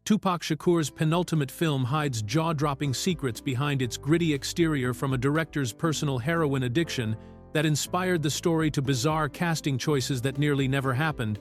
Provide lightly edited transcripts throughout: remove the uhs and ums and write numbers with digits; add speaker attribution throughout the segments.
Speaker 1: Tupac Shakur's penultimate film hides jaw-dropping secrets behind its gritty exterior, from a director's personal heroin addiction that inspired the story to bizarre casting choices that nearly never happened.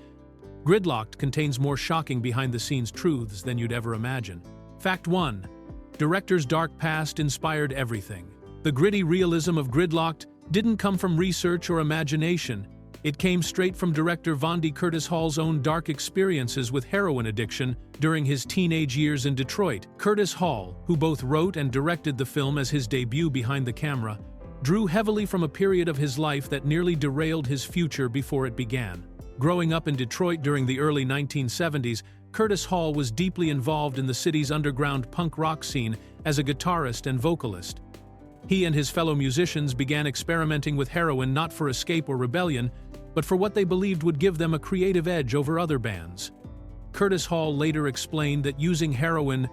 Speaker 1: Gridlock'd contains more shocking behind-the-scenes truths than you'd ever imagine. Fact 1. Director's dark past inspired everything. The gritty realism of Gridlock'd didn't come from research or imagination. It came straight from director Vondie Curtis Hall's own dark experiences with heroin addiction during his teenage years in Detroit. Curtis Hall, who both wrote and directed the film as his debut behind the camera, drew heavily from a period of his life that nearly derailed his future before it began. Growing up in Detroit during the early 1970s, Curtis Hall was deeply involved in the city's underground punk rock scene as a guitarist and vocalist. He and his fellow musicians began experimenting with heroin not for escape or rebellion, but for what they believed would give them a creative edge over other bands. Curtis Hall later explained that using heroin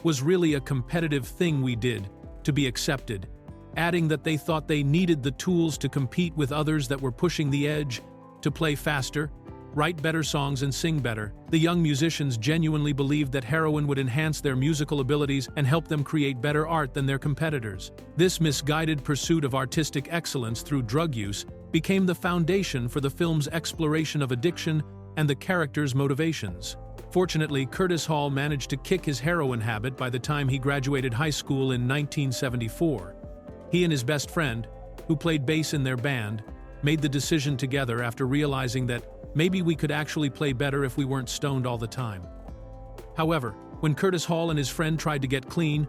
Speaker 1: was really a competitive thing we did to be accepted, adding that they thought they needed the tools to compete with others that were pushing the edge, to play faster, write better songs, and sing better. The young musicians genuinely believed that heroin would enhance their musical abilities and help them create better art than their competitors. This misguided pursuit of artistic excellence through drug use became the foundation for the film's exploration of addiction and the characters' motivations. Fortunately, Curtis Hall managed to kick his heroin habit by the time he graduated high school in 1974. He and his best friend, who played bass in their band, made the decision together after realizing that maybe we could actually play better if we weren't stoned all the time. However, when Curtis Hall and his friend tried to get clean,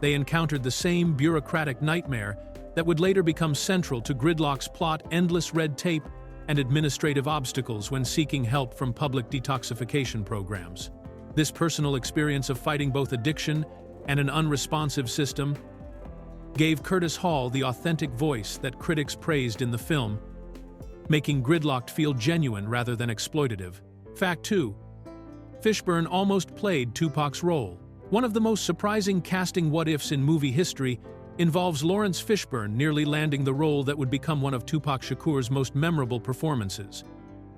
Speaker 1: they encountered the same bureaucratic nightmare that would later become central to Gridlock'd's plot: endless red tape and administrative obstacles when seeking help from public detoxification programs. This personal experience of fighting both addiction and an unresponsive system gave Curtis Hall the authentic voice that critics praised in the film, making Gridlock'd feel genuine rather than exploitative. Fact 2. Fishburne almost played Tupac's role. One of the most surprising casting what-ifs in movie history involves Lawrence Fishburne nearly landing the role that would become one of Tupac Shakur's most memorable performances.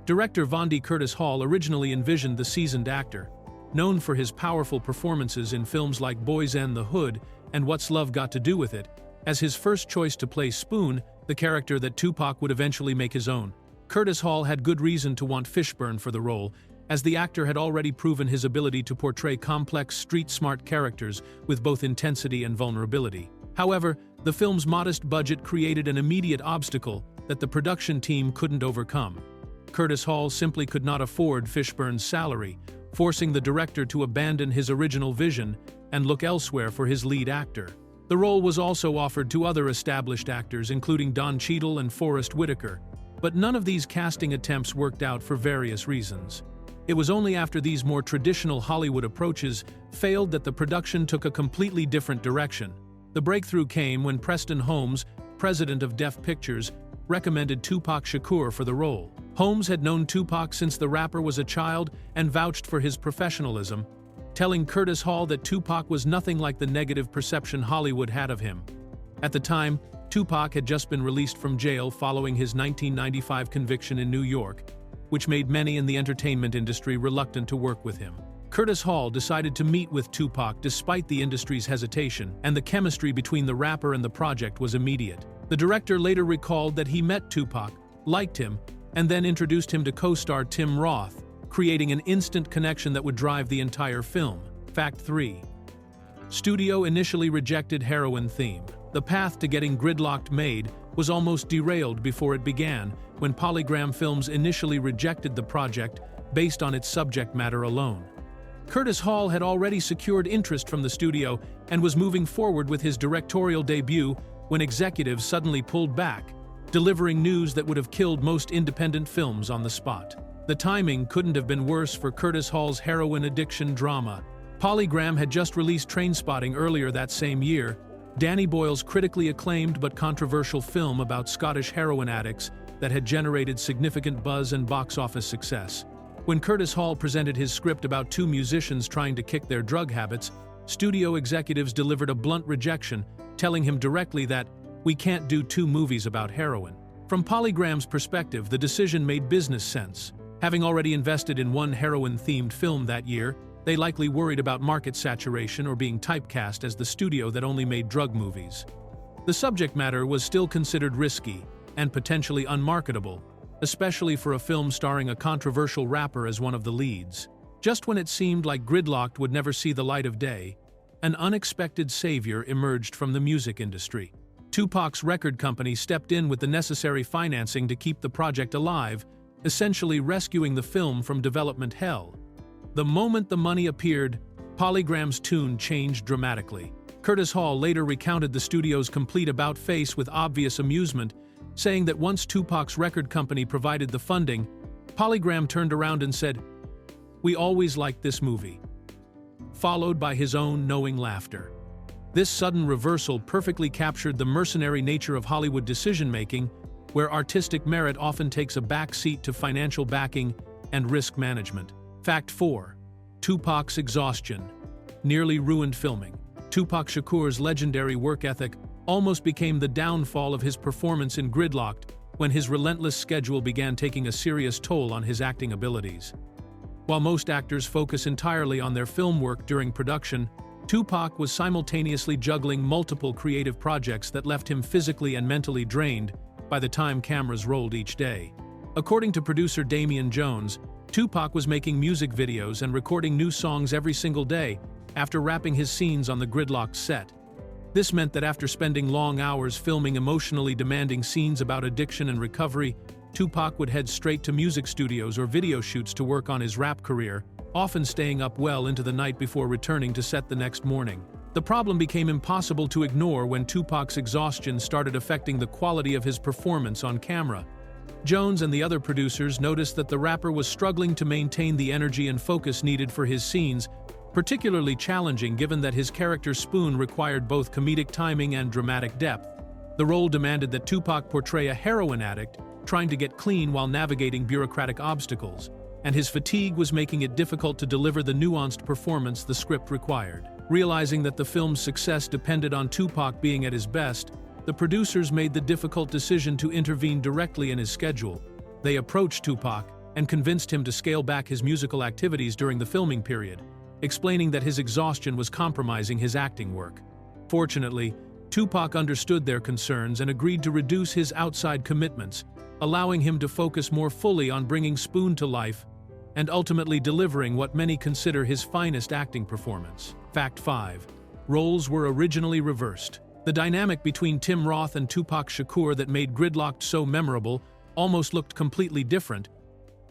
Speaker 1: Director Vondie Curtis Hall originally envisioned the seasoned actor, known for his powerful performances in films like Boys and the Hood and What's Love Got to Do with It, as his first choice to play Spoon, the character that Tupac would eventually make his own. Curtis Hall had good reason to want Fishburne for the role, as the actor had already proven his ability to portray complex, street-smart characters with both intensity and vulnerability. However, the film's modest budget created an immediate obstacle that the production team couldn't overcome. Curtis Hall simply could not afford Fishburne's salary, forcing the director to abandon his original vision and look elsewhere for his lead actor. The role was also offered to other established actors, including Don Cheadle and Forrest Whitaker, but none of these casting attempts worked out for various reasons. It was only after these more traditional Hollywood approaches failed that the production took a completely different direction. The breakthrough came when Preston Holmes, president of Def Pictures, recommended Tupac Shakur for the role. Holmes had known Tupac since the rapper was a child and vouched for his professionalism, telling Curtis Hall that Tupac was nothing like the negative perception Hollywood had of him. At the time, Tupac had just been released from jail following his 1995 conviction in New York, which made many in the entertainment industry reluctant to work with him. Curtis Hall decided to meet with Tupac despite the industry's hesitation, and the chemistry between the rapper and the project was immediate. The director later recalled that he met Tupac, liked him, and then introduced him to co-star Tim Roth, creating an instant connection that would drive the entire film. Fact 3. Studio initially rejected heroin theme. The path to getting Gridlock'd made was almost derailed before it began, when Polygram Films initially rejected the project based on its subject matter alone. Curtis Hall had already secured interest from the studio and was moving forward with his directorial debut when executives suddenly pulled back, delivering news that would have killed most independent films on the spot. The timing couldn't have been worse for Curtis Hall's heroin addiction drama. Polygram had just released Trainspotting earlier that same year, Danny Boyle's critically acclaimed but controversial film about Scottish heroin addicts that had generated significant buzz and box office success. When Curtis Hall presented his script about two musicians trying to kick their drug habits, studio executives delivered a blunt rejection, telling him directly that, "We can't do two movies about heroin." From Polygram's perspective, the decision made business sense. Having already invested in one heroin-themed film that year, They likely worried about market saturation or being typecast as the studio that only made drug movies. The subject matter was still considered risky and potentially unmarketable, especially for a film starring a controversial rapper as one of the leads. Just when it seemed like Gridlock'd would never see the light of day, an unexpected savior emerged from the music industry. Tupac's record company stepped in with the necessary financing to keep the project alive, essentially rescuing the film from development hell. The moment the money appeared, Polygram's tune changed dramatically. Curtis Hall later recounted the studio's complete about-face with obvious amusement, saying that once Tupac's record company provided the funding, Polygram turned around and said, "We always liked this movie," followed by his own knowing laughter. This sudden reversal perfectly captured the mercenary nature of Hollywood decision-making, where artistic merit often takes a back seat to financial backing and risk management. Fact 4. Tupac's exhaustion nearly ruined filming. Tupac Shakur's legendary work ethic almost became the downfall of his performance in Gridlock'd when his relentless schedule began taking a serious toll on his acting abilities. While most actors focus entirely on their film work during production, Tupac was simultaneously juggling multiple creative projects that left him physically and mentally drained by the time cameras rolled each day. According to producer Damian Jones, Tupac was making music videos and recording new songs every single day after wrapping his scenes on the Gridlock'd set. This meant that after spending long hours filming emotionally demanding scenes about addiction and recovery, Tupac would head straight to music studios or video shoots to work on his rap career, often staying up well into the night before returning to set the next morning. The problem became impossible to ignore when Tupac's exhaustion started affecting the quality of his performance on camera. Jones and the other producers noticed that the rapper was struggling to maintain the energy and focus needed for his scenes, particularly challenging given that his character Spoon required both comedic timing and dramatic depth. The role demanded that Tupac portray a heroin addict trying to get clean while navigating bureaucratic obstacles, and his fatigue was making it difficult to deliver the nuanced performance the script required. Realizing that the film's success depended on Tupac being at his best, the producers made the difficult decision to intervene directly in his schedule. They approached Tupac and convinced him to scale back his musical activities during the filming period, explaining that his exhaustion was compromising his acting work. Fortunately, Tupac understood their concerns and agreed to reduce his outside commitments, allowing him to focus more fully on bringing Spoon to life and ultimately delivering what many consider his finest acting performance. Fact 5. Roles were originally reversed. The dynamic between Tim Roth and Tupac Shakur that made Gridlock'd so memorable almost looked completely different,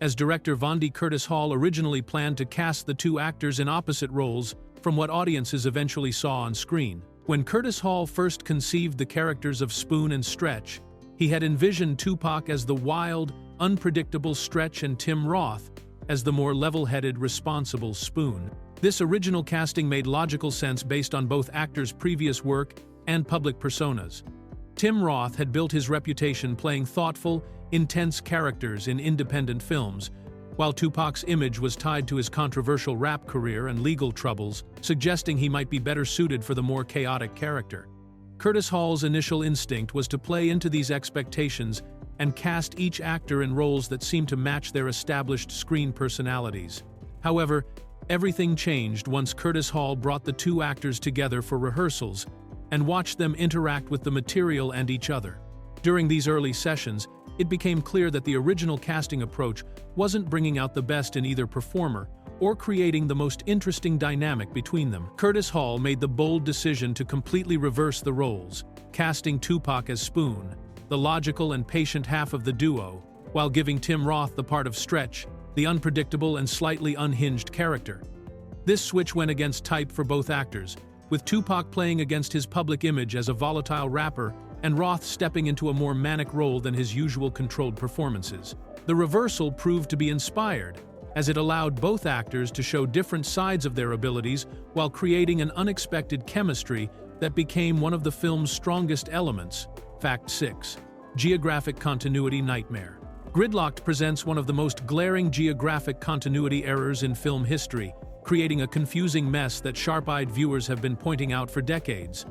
Speaker 1: as director Vondie Curtis Hall originally planned to cast the two actors in opposite roles from what audiences eventually saw on screen. When Curtis Hall first conceived the characters of Spoon and Stretch, he had envisioned Tupac as the wild, unpredictable Stretch and Tim Roth as the more level-headed, responsible Spoon. This original casting made logical sense based on both actors' previous work and public personas. Tim Roth had built his reputation playing thoughtful, intense characters in independent films, while Tupac's image was tied to his controversial rap career and legal troubles, suggesting he might be better suited for the more chaotic character. Curtis Hall's initial instinct was to play into these expectations and cast each actor in roles that seemed to match their established screen personalities. However, everything changed once Curtis Hall brought the two actors together for rehearsals and watched them interact with the material and each other. During these early sessions, it became clear that the original casting approach wasn't bringing out the best in either performer or creating the most interesting dynamic between them. Curtis Hall made the bold decision to completely reverse the roles, casting Tupac as Spoon, the logical and patient half of the duo, while giving Tim Roth the part of Stretch, the unpredictable and slightly unhinged character. This switch went against type for both actors, with Tupac playing against his public image as a volatile rapper and Roth stepping into a more manic role than his usual controlled performances. The reversal proved to be inspired, as it allowed both actors to show different sides of their abilities while creating an unexpected chemistry that became one of the film's strongest elements. Fact 6. Geographic continuity nightmare. Gridlock'd presents one of the most glaring geographic continuity errors in film history, creating a confusing mess that sharp-eyed viewers have been pointing out for decades.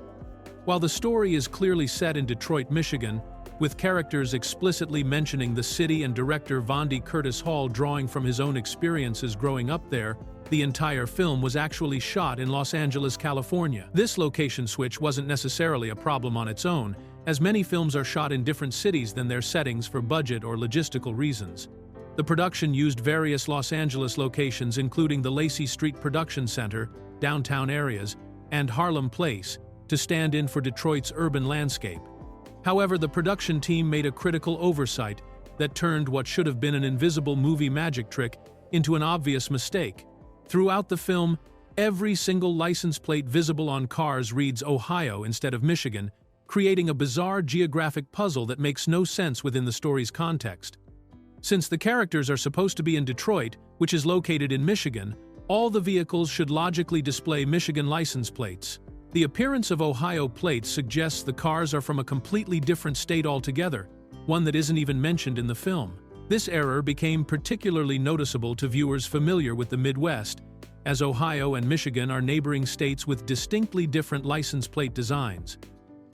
Speaker 1: While the story is clearly set in Detroit, Michigan, With characters explicitly mentioning the city and director Vondie Curtis Hall drawing from his own experiences growing up there, the entire film was actually shot in Los Angeles, California. This location switch wasn't necessarily a problem on its own, as many films are shot in different cities than their settings for budget or logistical reasons. The production used various Los Angeles locations including the Lacey Street Production Center, downtown areas, and Harlem Place, to stand in for Detroit's urban landscape. However, the production team made a critical oversight that turned what should have been an invisible movie magic trick into an obvious mistake. Throughout the film, every single license plate visible on cars reads Ohio instead of Michigan, creating a bizarre geographic puzzle that makes no sense within the story's context. Since the characters are supposed to be in Detroit, which is located in Michigan, all the vehicles should logically display Michigan license plates. The appearance of Ohio plates suggests the cars are from a completely different state altogether, one that isn't even mentioned in the film. This error became particularly noticeable to viewers familiar with the Midwest, as Ohio and Michigan are neighboring states with distinctly different license plate designs.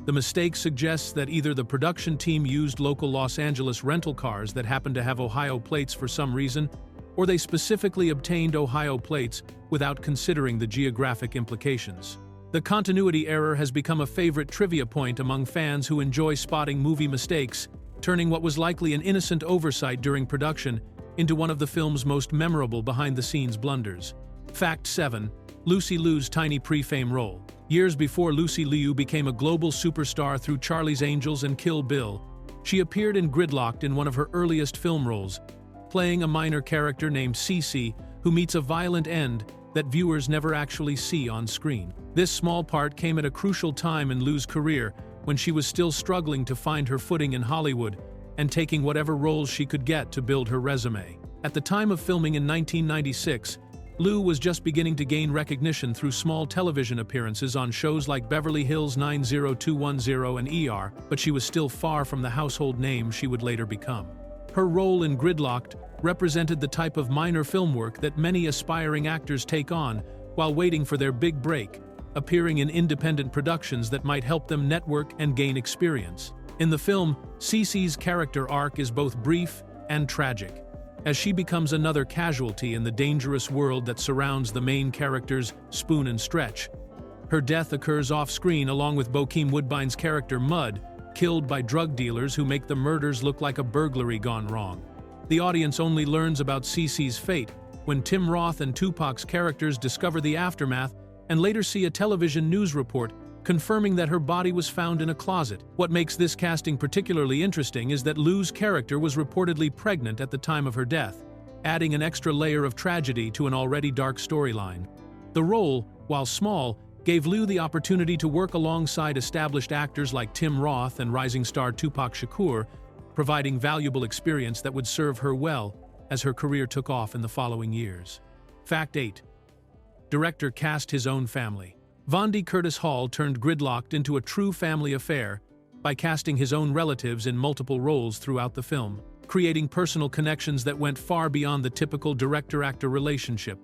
Speaker 1: The mistake suggests that either the production team used local Los Angeles rental cars that happened to have Ohio plates for some reason, or they specifically obtained Ohio plates without considering the geographic implications. The continuity error has become a favorite trivia point among fans who enjoy spotting movie mistakes, turning what was likely an innocent oversight during production into one of the film's most memorable behind-the-scenes blunders. Fact 7. Lucy Liu's tiny pre-fame role. Years before Lucy Liu became a global superstar through Charlie's Angels and Kill Bill, she appeared in Gridlock'd in one of her earliest film roles, playing a minor character named Cece who meets a violent end that viewers never actually see on screen. This small part came at a crucial time in Liu's career when she was still struggling to find her footing in Hollywood and taking whatever roles she could get to build her resume. At the time of filming in 1996, Liu was just beginning to gain recognition through small television appearances on shows like Beverly Hills 90210 and ER, but she was still far from the household name she would later become. Her role in Gridlock'd represented the type of minor film work that many aspiring actors take on while waiting for their big break, appearing in independent productions that might help them network and gain experience. In the film, Cece's character arc is both brief and tragic, as she becomes another casualty in the dangerous world that surrounds the main characters, Spoon and Stretch. Her death occurs off-screen along with Bokeem Woodbine's character Mud, killed by drug dealers who make the murders look like a burglary gone wrong. The audience only learns about Cece's fate when Tim Roth and Tupac's characters discover the aftermath and later see a television news report confirming that her body was found in a closet. What makes this casting particularly interesting is that Liu's character was reportedly pregnant at the time of her death, adding an extra layer of tragedy to an already dark storyline. The role, while small, gave Liu the opportunity to work alongside established actors like Tim Roth and rising star Tupac Shakur, providing valuable experience that would serve her well as her career took off in the following years. Fact 8. Director cast his own family. Vondie Curtis Hall turned Gridlock'd into a true family affair by casting his own relatives in multiple roles throughout the film, creating personal connections that went far beyond the typical director-actor relationship.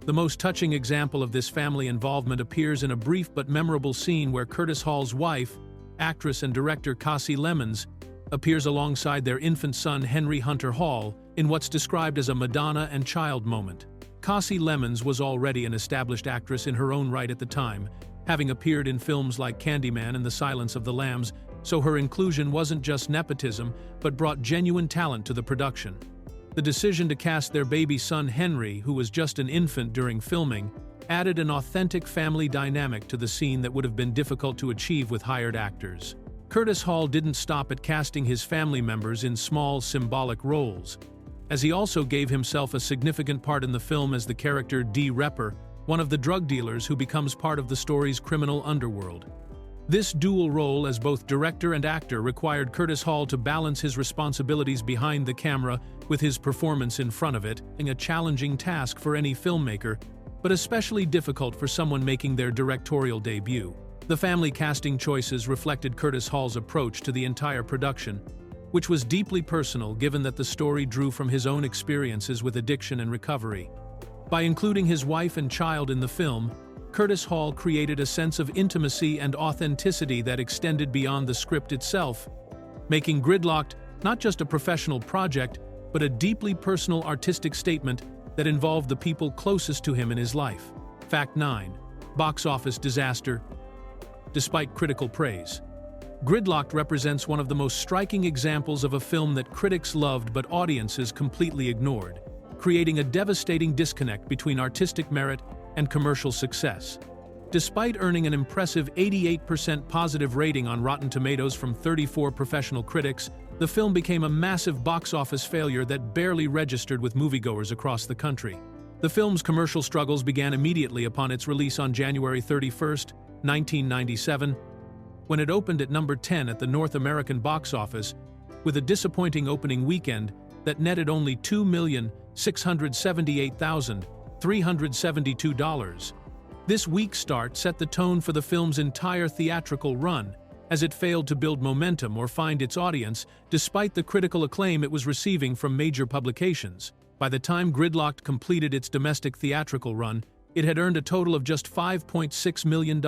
Speaker 1: The most touching example of this family involvement appears in a brief but memorable scene where Curtis Hall's wife, actress and director Kasi Lemmons, appears alongside their infant son Henry Hunter Hall in what's described as a Madonna and child moment. Kasi Lemmons was already an established actress in her own right at the time, having appeared in films like Candyman and The Silence of the Lambs, so her inclusion wasn't just nepotism, but brought genuine talent to the production. The decision to cast their baby son Henry, who was just an infant during filming, added an authentic family dynamic to the scene that would have been difficult to achieve with hired actors. Curtis Hall didn't stop at casting his family members in small, symbolic roles, as he also gave himself a significant part in the film as the character D. Repper, one of the drug dealers who becomes part of the story's criminal underworld. This dual role as both director and actor required Curtis Hall to balance his responsibilities behind the camera with his performance in front of it, a challenging task for any filmmaker, but especially difficult for someone making their directorial debut. The family casting choices reflected Curtis Hall's approach to the entire production, which was deeply personal given that the story drew from his own experiences with addiction and recovery. By including his wife and child in the film, Curtis Hall created a sense of intimacy and authenticity that extended beyond the script itself, making Gridlock'd not just a professional project, but a deeply personal artistic statement that involved the people closest to him in his life. Fact 9. Box office disaster. Despite critical praise, Gridlock'd represents one of the most striking examples of a film that critics loved but audiences completely ignored, creating a devastating disconnect between artistic merit and commercial success. Despite earning an impressive 88% positive rating on Rotten Tomatoes from 34 professional critics, the film became a massive box office failure that barely registered with moviegoers across the country. The film's commercial struggles began immediately upon its release on January 31, 1997, when it opened at number 10 at the North American box office, with a disappointing opening weekend that netted only $2,678,372. This weak start set the tone for the film's entire theatrical run, as it failed to build momentum or find its audience despite the critical acclaim it was receiving from major publications. By the time Gridlock'd completed its domestic theatrical run, it had earned a total of just $5.6 million,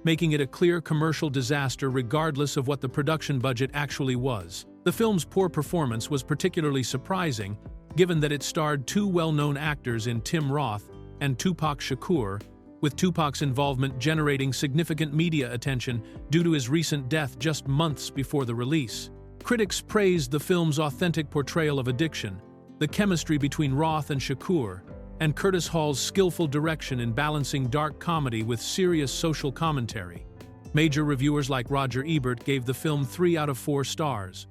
Speaker 1: making it a clear commercial disaster regardless of what the production budget actually was. The film's poor performance was particularly surprising, given that it starred two well-known actors in Tim Roth and Tupac Shakur, with Tupac's involvement generating significant media attention due to his recent death just months before the release. Critics praised the film's authentic portrayal of addiction, the chemistry between Roth and Shakur, and Curtis Hall's skillful direction in balancing dark comedy with serious social commentary. Major reviewers like Roger Ebert gave the film 3 out of 4 stars,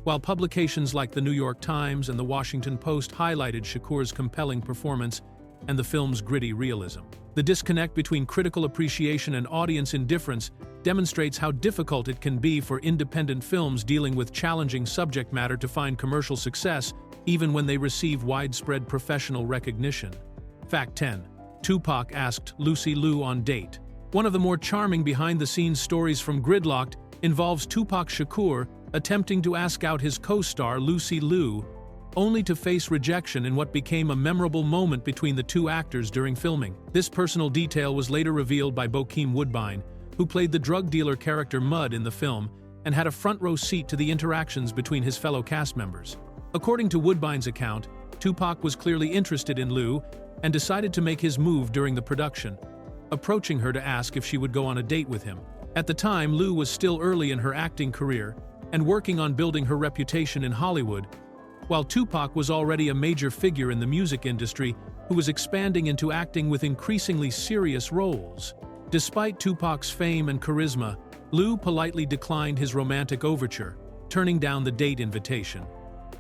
Speaker 1: while publications like the New York Times and the Washington Post highlighted Shakur's compelling performance and the film's gritty realism. The disconnect between critical appreciation and audience indifference demonstrates how difficult it can be for independent films dealing with challenging subject matter to find commercial success, even when they receive widespread professional recognition. Fact 10. Tupac asked Lucy Liu on date. One of the more charming behind-the-scenes stories from Gridlock'd involves Tupac Shakur attempting to ask out his co-star Lucy Liu, only to face rejection in what became a memorable moment between the two actors during filming. This personal detail was later revealed by Bokeem Woodbine, who played the drug dealer character Mud in the film and had a front-row seat to the interactions between his fellow cast members. According to Woodbine's account, Tupac was clearly interested in Liu and decided to make his move during the production, approaching her to ask if she would go on a date with him. At the time, Liu was still early in her acting career and working on building her reputation in Hollywood, while Tupac was already a major figure in the music industry who was expanding into acting with increasingly serious roles. Despite Tupac's fame and charisma, Liu politely declined his romantic overture, turning down the date invitation.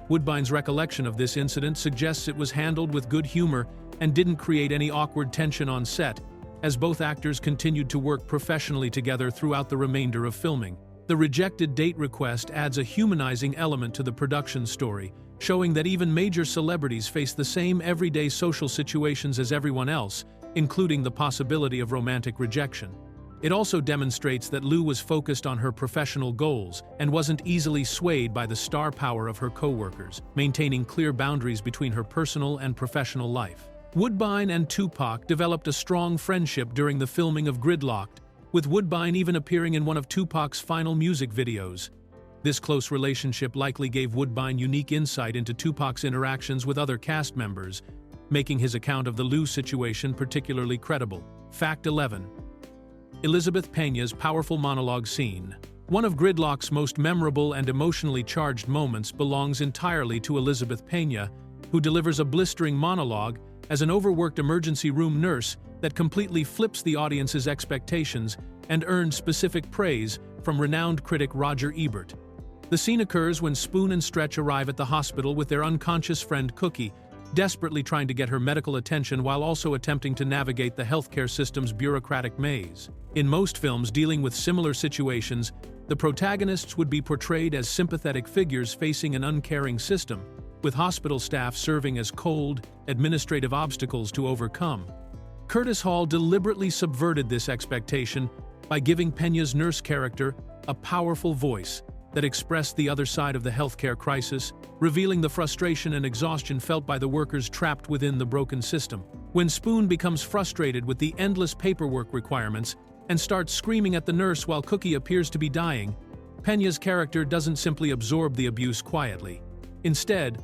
Speaker 1: Woodbine's recollection of this incident suggests it was handled with good humor and didn't create any awkward tension on set, as both actors continued to work professionally together throughout the remainder of filming. The rejected date request adds a humanizing element to the production story, showing that even major celebrities face the same everyday social situations as everyone else, including the possibility of romantic rejection. It also demonstrates that Liu was focused on her professional goals and wasn't easily swayed by the star power of her co-workers, maintaining clear boundaries between her personal and professional life. Woodbine and Tupac developed a strong friendship during the filming of Gridlock'd, with Woodbine even appearing in one of Tupac's final music videos. This close relationship likely gave Woodbine unique insight into Tupac's interactions with other cast members, making his account of the Liu situation particularly credible. Fact 11. Elizabeth Peña's powerful monologue scene. One of Gridlock'd's most memorable and emotionally charged moments belongs entirely to Elizabeth Peña, who delivers a blistering monologue as an overworked emergency room nurse that completely flips the audience's expectations and earned specific praise from renowned critic Roger Ebert. The scene occurs when Spoon and Stretch arrive at the hospital with their unconscious friend Cookie, desperately trying to get her medical attention while also attempting to navigate the healthcare system's bureaucratic maze. In most films dealing with similar situations, the protagonists would be portrayed as sympathetic figures facing an uncaring system, with hospital staff serving as cold, administrative obstacles to overcome. Curtis Hall deliberately subverted this expectation by giving Peña's nurse character a powerful voice that expressed the other side of the healthcare crisis, revealing the frustration and exhaustion felt by the workers trapped within the broken system. When Spoon becomes frustrated with the endless paperwork requirements and starts screaming at the nurse while Cookie appears to be dying, Peña's character doesn't simply absorb the abuse quietly. Instead,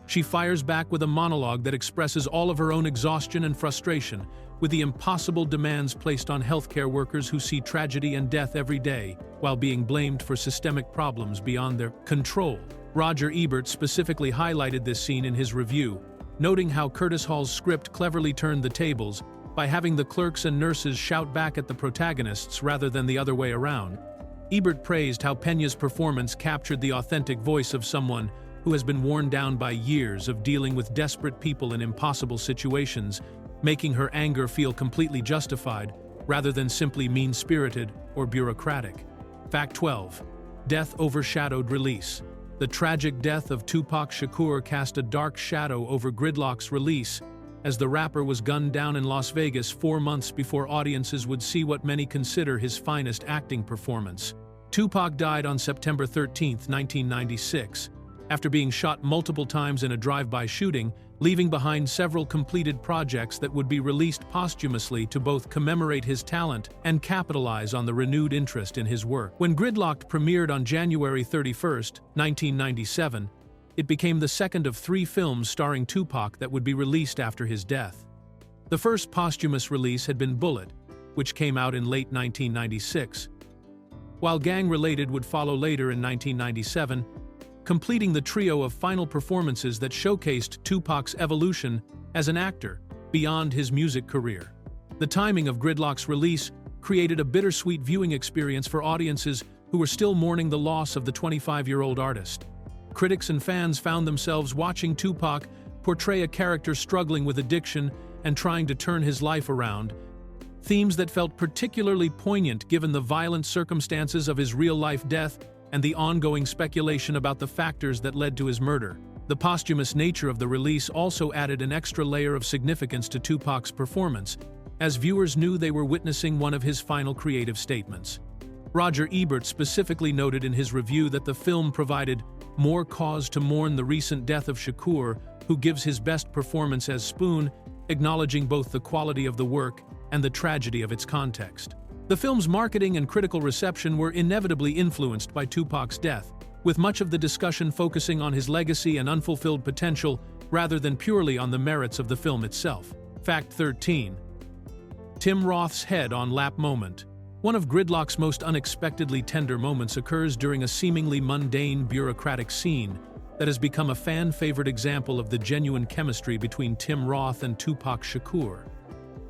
Speaker 1: she fires back with a monologue that expresses all of her own exhaustion and frustration with the impossible demands placed on healthcare workers who see tragedy and death every day while being blamed for systemic problems beyond their control. Roger Ebert specifically highlighted this scene in his review, noting how Curtis Hall's script cleverly turned the tables by having the clerks and nurses shout back at the protagonists rather than the other way around. Ebert praised how Peña's performance captured the authentic voice of someone who has been worn down by years of dealing with desperate people in impossible situations, making her anger feel completely justified rather than simply mean-spirited or bureaucratic. Fact 12. Death overshadowed release. The tragic death of Tupac Shakur cast a dark shadow over Gridlock'd's release, as the rapper was gunned down in Las Vegas 4 months before audiences would see what many consider his finest acting performance. Tupac died on September 13, 1996, after being shot multiple times in a drive-by shooting, leaving behind several completed projects that would be released posthumously to both commemorate his talent and capitalize on the renewed interest in his work. When Gridlock'd premiered on January 31, 1997, it became the second of 3 films starring Tupac that would be released after his death. The first posthumous release had been Bullet, which came out in late 1996, while Gang Related would follow later in 1997, completing the trio of final performances that showcased Tupac's evolution as an actor beyond his music career. The timing of Gridlock'd's release created a bittersweet viewing experience for audiences who were still mourning the loss of the 25-year-old artist. Critics and fans found themselves watching Tupac portray a character struggling with addiction and trying to turn his life around, themes that felt particularly poignant given the violent circumstances of his real-life death and the ongoing speculation about the factors that led to his murder. The posthumous nature of the release also added an extra layer of significance to Tupac's performance, as viewers knew they were witnessing one of his final creative statements. Roger Ebert specifically noted in his review that the film provided more cause to mourn the recent death of Shakur, who gives his best performance as Spoon, acknowledging both the quality of the work and the tragedy of its context. The film's marketing and critical reception were inevitably influenced by Tupac's death, with much of the discussion focusing on his legacy and unfulfilled potential rather than purely on the merits of the film itself. Fact 13. Tim Roth's head on lap moment. One of Gridlock'd's most unexpectedly tender moments occurs during a seemingly mundane bureaucratic scene that has become a fan-favorite example of the genuine chemistry between Tim Roth and Tupac Shakur.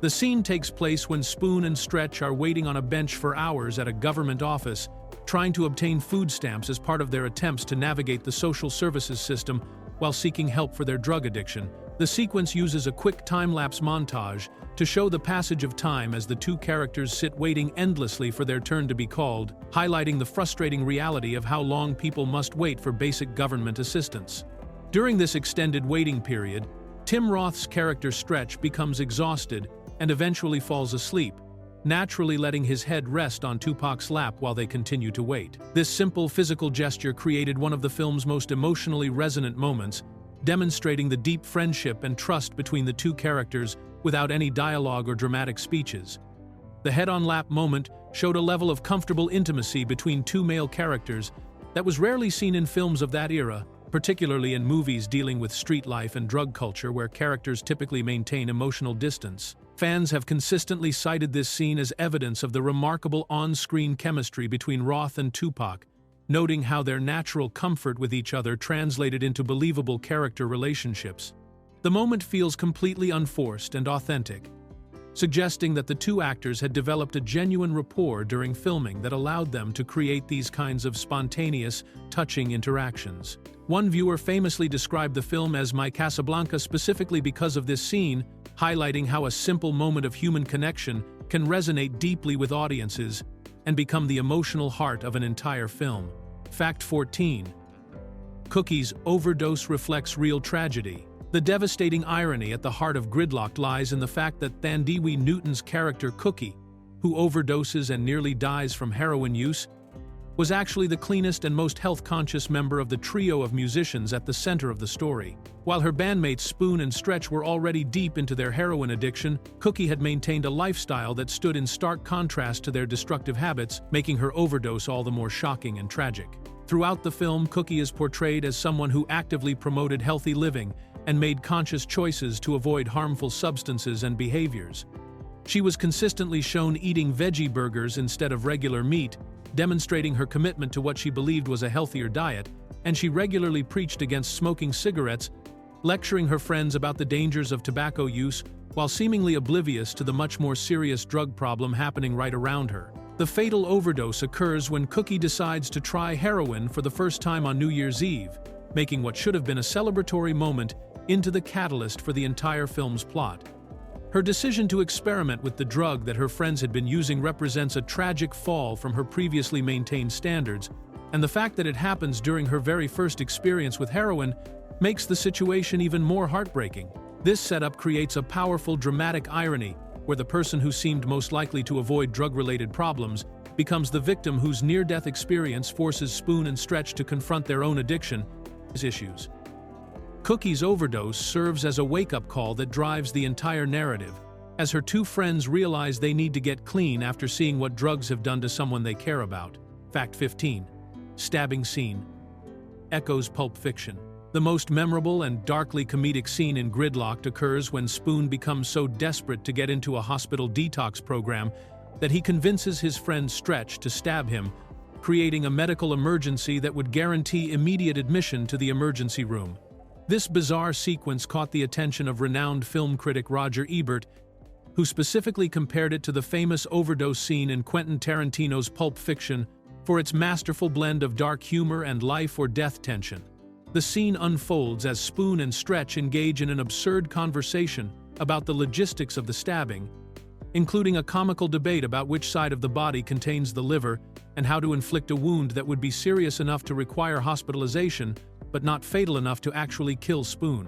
Speaker 1: The scene takes place when Spoon and Stretch are waiting on a bench for hours at a government office, trying to obtain food stamps as part of their attempts to navigate the social services system while seeking help for their drug addiction. The sequence uses a quick time-lapse montage to show the passage of time as the two characters sit waiting endlessly for their turn to be called, highlighting the frustrating reality of how long people must wait for basic government assistance. During this extended waiting period, Tim Roth's character Stretch becomes exhausted and eventually falls asleep, naturally letting his head rest on Tupac's lap while they continue to wait. This simple physical gesture created one of the film's most emotionally resonant moments, demonstrating the deep friendship and trust between the two characters without any dialogue or dramatic speeches. The head-on-lap moment showed a level of comfortable intimacy between two male characters that was rarely seen in films of that era, particularly in movies dealing with street life and drug culture where characters typically maintain emotional distance. Fans have consistently cited this scene as evidence of the remarkable on-screen chemistry between Roth and Tupac, noting how their natural comfort with each other translated into believable character relationships. The moment feels completely unforced and authentic, suggesting that the two actors had developed a genuine rapport during filming that allowed them to create these kinds of spontaneous, touching interactions. One viewer famously described the film as My Casablanca specifically because of this scene, highlighting how a simple moment of human connection can resonate deeply with audiences and become the emotional heart of an entire film. Fact 14. Cookie's overdose reflects real tragedy. The devastating irony at the heart of Gridlock'd lies in the fact that Thandiwe Newton's character Cookie, who overdoses and nearly dies from heroin use, was actually the cleanest and most health-conscious member of the trio of musicians at the center of the story. While her bandmates Spoon and Stretch were already deep into their heroin addiction, Cookie had maintained a lifestyle that stood in stark contrast to their destructive habits, making her overdose all the more shocking and tragic. Throughout the film, Cookie is portrayed as someone who actively promoted healthy living and made conscious choices to avoid harmful substances and behaviors. She was consistently shown eating veggie burgers instead of regular meat, demonstrating her commitment to what she believed was a healthier diet, and she regularly preached against smoking cigarettes, lecturing her friends about the dangers of tobacco use while seemingly oblivious to the much more serious drug problem happening right around her. The fatal overdose occurs when Cookie decides to try heroin for the first time on New Year's Eve, making what should have been a celebratory moment into the catalyst for the entire film's plot. Her decision to experiment with the drug that her friends had been using represents a tragic fall from her previously maintained standards, and the fact that it happens during her very first experience with heroin makes the situation even more heartbreaking. This setup creates a powerful dramatic irony, where the person who seemed most likely to avoid drug-related problems becomes the victim whose near-death experience forces Spoon and Stretch to confront their own addiction issues. Cookie's overdose serves as a wake-up call that drives the entire narrative, as her two friends realize they need to get clean after seeing what drugs have done to someone they care about. Fact 15. Stabbing scene. Echoes Pulp Fiction. The most memorable and darkly comedic scene in Gridlock'd occurs when Spoon becomes so desperate to get into a hospital detox program that he convinces his friend Stretch to stab him, creating a medical emergency that would guarantee immediate admission to the emergency room. This bizarre sequence caught the attention of renowned film critic Roger Ebert, who specifically compared it to the famous overdose scene in Quentin Tarantino's Pulp Fiction for its masterful blend of dark humor and life-or-death tension. The scene unfolds as Spoon and Stretch engage in an absurd conversation about the logistics of the stabbing, including a comical debate about which side of the body contains the liver and how to inflict a wound that would be serious enough to require hospitalization but not fatal enough to actually kill Spoon.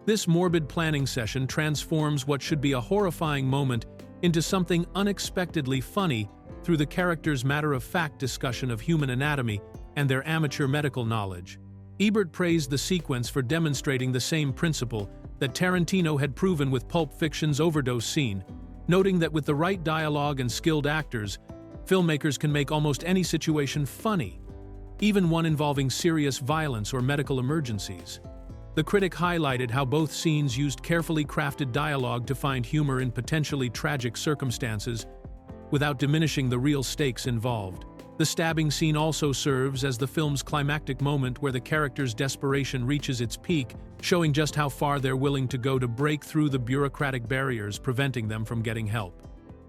Speaker 1: This morbid planning session transforms what should be a horrifying moment into something unexpectedly funny through the characters' matter-of-fact discussion of human anatomy and their amateur medical knowledge. Ebert praised the sequence for demonstrating the same principle that Tarantino had proven with Pulp Fiction's overdose scene, noting that with the right dialogue and skilled actors, filmmakers can make almost any situation funny, even one involving serious violence or medical emergencies. The critic highlighted how both scenes used carefully crafted dialogue to find humor in potentially tragic circumstances, without diminishing the real stakes involved. The stabbing scene also serves as the film's climactic moment where the character's desperation reaches its peak, showing just how far they're willing to go to break through the bureaucratic barriers preventing them from getting help.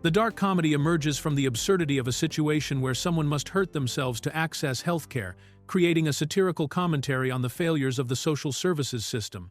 Speaker 1: The dark comedy emerges from the absurdity of a situation where someone must hurt themselves to access healthcare, creating a satirical commentary on the failures of the social services system.